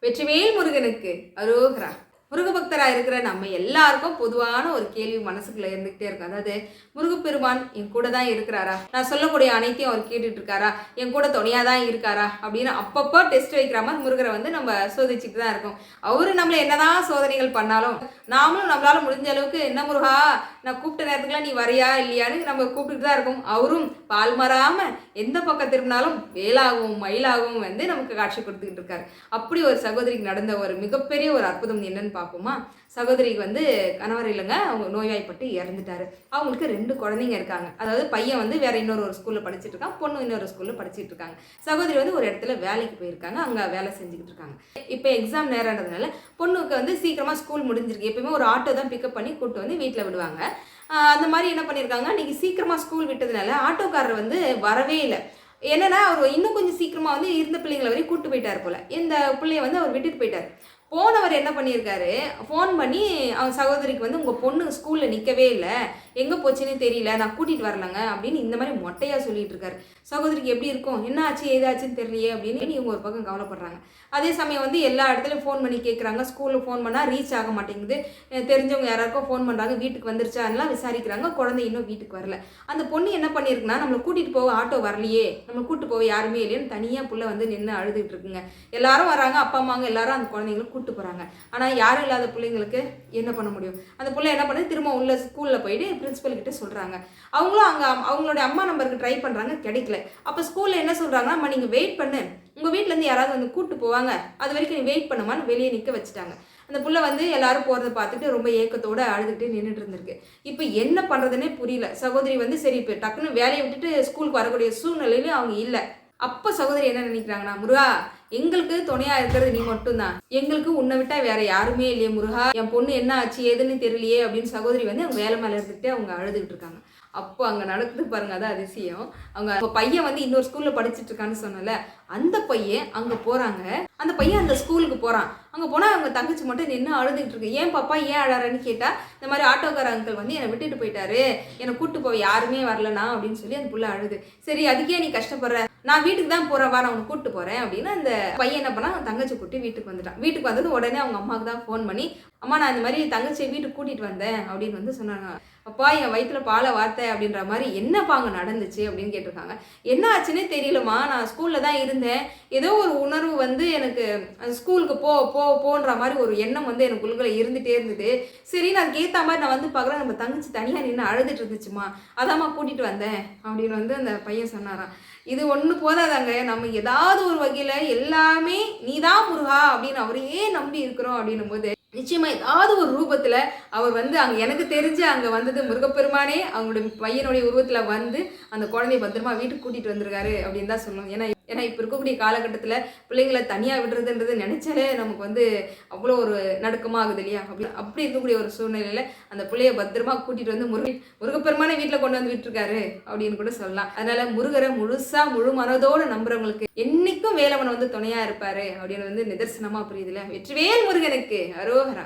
வெற்றிவேல் முருகனுக்கு அரோகரா. முருக பக்தராக இருக்கிற நம்ம எல்லாருக்கும் பொதுவான ஒரு கேள்வி மனசுக்குள்ள இருந்துகிட்டே இருக்கும். அதாவது முருகப்பெருமான் என் கூட தான் இருக்கிறாரா, நான் சொல்லக்கூடிய அனைத்தையும் அவர் கேட்டுட்டு இருக்காரா, என் கூட துணையாக தான் இருக்காரா அப்படின்னு அப்பப்போ டெஸ்ட் வைக்கிற மாதிரி முருகரை வந்து நம்ம சோதிச்சுட்டு தான் இருக்கோம். அவரு நம்மளை என்னதான் சோதனைகள் பண்ணாலும் நாமளும் நம்மளால முடிஞ்ச அளவுக்கு என்ன முருகா நான் கூப்பிட்ட நேரத்துக்குலாம் நீ வரையா இல்லையான்னு நம்ம கூப்பிட்டுட்டு தான் இருக்கோம். அவரும் பால் மாறாம எந்த பக்கம் திரும்பினாலும் வேலாகவும் மயிலாகவும் வந்து நமக்கு காட்சி கொடுத்துக்கிட்டு இருக்காரு. அப்படி ஒரு சகோதரிக்கு நடந்த ஒரு மிகப்பெரிய ஒரு அற்புதம் என்னன்னு பார்ப்போமா. சகோதரிக்கு வந்து கணவர் இல்லைங்க, அவங்க நோய்வாய்ப்பட்டு இறந்துட்டாரு. அவங்களுக்கு 2 குழந்தைங்க இருக்காங்க. அதாவது பையன் வந்து வேற இன்னொரு ஸ்கூல்ல படிச்சுட்டு இருக்கான், பொண்ணு இன்னொரு ஸ்கூல்ல படிச்சுட்டு இருக்காங்க. சகோதரி வந்து ஒரு இடத்துல வேலைக்கு போயிருக்காங்க, அங்க வேலை செஞ்சுக்கிட்டு இருக்காங்க. இப்போ எக்ஸாம் நேரம்ன்றதுனால பொண்ணுக்கு வந்து சீக்கிரமா ஸ்கூல் முடிஞ்சிருக்கு. எப்பயுமே ஒரு ஆட்டோ தான் பிக்கப் பண்ணி கூப்பிட்டு வந்து வீட்டில் விடுவாங்க. அந்த மாதிரி என்ன பண்ணியிருக்காங்க, இன்னைக்கு சீக்கிரமா ஸ்கூல் விட்டதுனால ஆட்டோக்காரர் வந்து வரவே இல்லை. என்னன்னா அவர் இன்னும் கொஞ்சம் சீக்கிரமா வந்து இருந்த பிள்ளைங்களை வரையும் கூப்பிட்டு போயிட்டார் போல. இந்த பிள்ளைய வந்து அவர் விட்டுட்டு போயிட்டார். போனவர் என்ன பண்ணியிருக்காரு, ஃபோன் பண்ணி அவன் சகோதரிக்கு வந்து உங்கள் பொண்ணு ஸ்கூலில் நிற்கவே இல்லை, எங்கே போச்சுன்னு தெரியல, நான் கூட்டிகிட்டு வரலங்க அப்படின்னு இந்த மாதிரி மொட்டையாக சொல்லிட்டு இருக்காரு. சகோதரிக்கு எப்படி இருக்கும், என்ன ஆச்சு ஏதாச்சுன்னு தெரியலையே அப்படின்னு இவங்க ஒரு பக்கம் கவலைப்படுறாங்க. அதே சமயம் வந்து எல்லா இடத்துலையும் ஃபோன் பண்ணி கேட்குறாங்க. ஸ்கூலில் ஃபோன் பண்ணால் ரீச் ஆக மாட்டேங்குது. தெரிஞ்சவங்க யாராருக்கும் ஃபோன் பண்ணுறாங்க, வீட்டுக்கு வந்துருச்சான்லாம் விசாரிக்கிறாங்க. குழந்தை இன்னும் வீட்டுக்கு வரல. அந்த பொண்ணு என்ன பண்ணியிருக்குன்னா, நம்மளை கூட்டிகிட்டு போக ஆட்டோ வரலையே, நம்மளை கூப்பிட்டு போக யாருமே இல்லைன்னு தனியாக புள்ள வந்து நின்று அழுதுகிட்டு இருக்குங்க. எல்லாரும் வராங்க, அப்பா அம்மாங்க எல்லாரும் அந்த குழந்தைங்களை கூப்பிட்டு போகிறாங்க. ஆனால் யாரும் இல்லாத பிள்ளைங்களுக்கு என்ன பண்ண முடியும். அந்த பிள்ளை என்ன பண்ணுது, திரும்ப உள்ள ஸ்கூலில் போயிட்டு பிரின்சிபல் கிட்ட சொல்கிறாங்க. அவங்களும் அங்கே அவங்களோட அம்மா நம்பருக்கு ட்ரை பண்ணுறாங்க, கிடைக்கல. அப்போ ஸ்கூலில் என்ன சொல்கிறாங்கன்னா, அம்மா நீங்கள் வெயிட் பண்ணு, உங்கள் வீட்டிலேருந்து யாராவது வந்து கூப்பிட்டு போவாங்க, அது வரைக்கும் நீ வெயிட் பண்ணுமான்னு வெளியே நிற்க வச்சுட்டாங்க. அந்த புள்ள வந்து எல்லாரும் போகிறத பார்த்துட்டு ரொம்ப ஏக்கத்தோடு அழுதுகிட்டு நின்றுட்டு இருந்திருக்கு. இப்போ என்ன பண்ணுறதுன்னே புரியல. சகோதரி வந்து சரி இப்போ டக்குன்னு வேலையை விட்டுட்டு ஸ்கூலுக்கு வரக்கூடிய சூழ்நிலையிலும் அவங்க இல்லை. அப்போ சகோதரி என்ன நினைக்கிறாங்கன்னா, முருகா எங்களுக்கு துணையா இருக்கிறது நீ மட்டும்தான், எங்களுக்கு உன்னை விட்டா வேற யாருமே இல்லையே முருகா, என் பொண்ணு என்ன ஆச்சு ஏதுன்னு தெரியலையே அப்படின்னு சகோதரி வந்து அவங்க வேலை மேலே இருந்துட்டு அவங்க அழுதுகிட்டு இருக்காங்க. அப்போ அங்கே நடக்குது பாருங்க, அது அதிசயம். அவங்க பையன் வந்து இன்னொரு ஸ்கூலில் படிச்சுட்டு இருக்கான்னு சொன்னல, அந்த பையன் அங்கே போகிறாங்க. அந்த பையன் அந்த ஸ்கூலுக்கு போகிறான். அங்கே போனால் அவங்க தங்கச்சி மட்டும் நின்று அழுதுகிட்டு இருக்கு. ஏன் பாப்பா ஏன் அழறான்னு கேட்டால், இந்த மாதிரி ஆட்டோக்கார அங்கிள் வந்து என்னை விட்டுட்டு போயிட்டாரு, என்னை கூப்பிட்டு போய் யாருமே வரலனா அப்படின்னு சொல்லி அந்த புள்ள அழுது. சரி அதுக்கே நீ கஷ்டப்படுற, நான் வீட்டுக்கு தான் போகிறேன் வா, நான் உன்னை கூப்பிட்டு போகிறேன் அப்படின்னு அந்த பையன் என்ன பண்ணா தங்கச்சி கூட்டி வீட்டுக்கு வந்துட்டான். வீட்டுக்கு வந்தது உடனே அவங்க அம்மாவுக்கு தான் ஃபோன் பண்ணி, அம்மா நான் இந்த மாதிரி தங்கச்சியை வீட்டுக்கு கூட்டிகிட்டு வந்தேன் அப்படின்னு வந்து சொன்னாங்க. அப்பா என் வயிற்றுல பாலை வார்த்தை அப்படின்ற மாதிரி என்னப்பா அங்கே நடந்துச்சு அப்படின்னு கேட்டிருக்காங்க. என்ன ஆச்சுன்னே தெரியலம்மா, நான் ஸ்கூலில் தான் இருந்தேன், ஏதோ ஒரு உணர்வு வந்து எனக்கு ஸ்கூலுக்கு போன்ற மாதிரி ஒரு எண்ணம் வந்து எனக்கு உள்ளுக்குள்ள இருந்துகிட்டே இருந்தது. சரி நான் அதுக்கேற்ற மாதிரி நான் வந்து பார்க்குறேன், நம்ம தங்கச்சி தனியாக நின்று அழுதுட்டு இருந்துச்சுமா, அதாம்மா கூட்டிகிட்டு வந்தேன் அப்படின்னு வந்து அந்த பையன் சொன்னாராம். இது ஒன்று போதாதாங்க, நம்ம ஏதாவது ஒரு வகையில் எல்லாமே நீதான் முருகா அப்படின்னு அவரையே நம்பி இருக்கிறோம் அப்படின்னும் போது நிச்சயமா ஏதாவது ஒரு ரூபத்தில் அவர் வந்து அங்கே எனக்கு தெரிஞ்சு அங்கே வந்தது முருகப்பெருமானே அவங்களுடைய பையனுடைய உருவத்தில் வந்து அந்த குழந்தைய பத்திரமா வீட்டுக்கு கூட்டிகிட்டு வந்திருக்காரு அப்படின்னு தான் சொல்லணும். ஏன்னா இப்போ இருக்கக்கூடிய காலகட்டத்தில் பிள்ளைங்களை தனியாக விடுறதுன்றது நினச்சாலே நமக்கு வந்து அவ்வளோ ஒரு நடுக்கமாகுது இல்லையா. அப்படி இருக்கக்கூடிய ஒரு சூழ்நிலையில் அந்த பிள்ளைய பத்திரமா கூட்டிகிட்டு வந்து முருகப்பெருமானே வீட்டில் கொண்டு வந்து விட்டுருக்காரு அப்படின்னு கூட சொல்லலாம். அதனால முருகரை முழு மனதோடு நம்புறவங்களுக்கு என்னைக்கும் வேலவன் வந்து துணையாக இருப்பாரு அப்படின்னு வந்து நிதர்சனமாக புரியுதுல. வெற்றிவேல் முருகனுக்கு அரோகரா.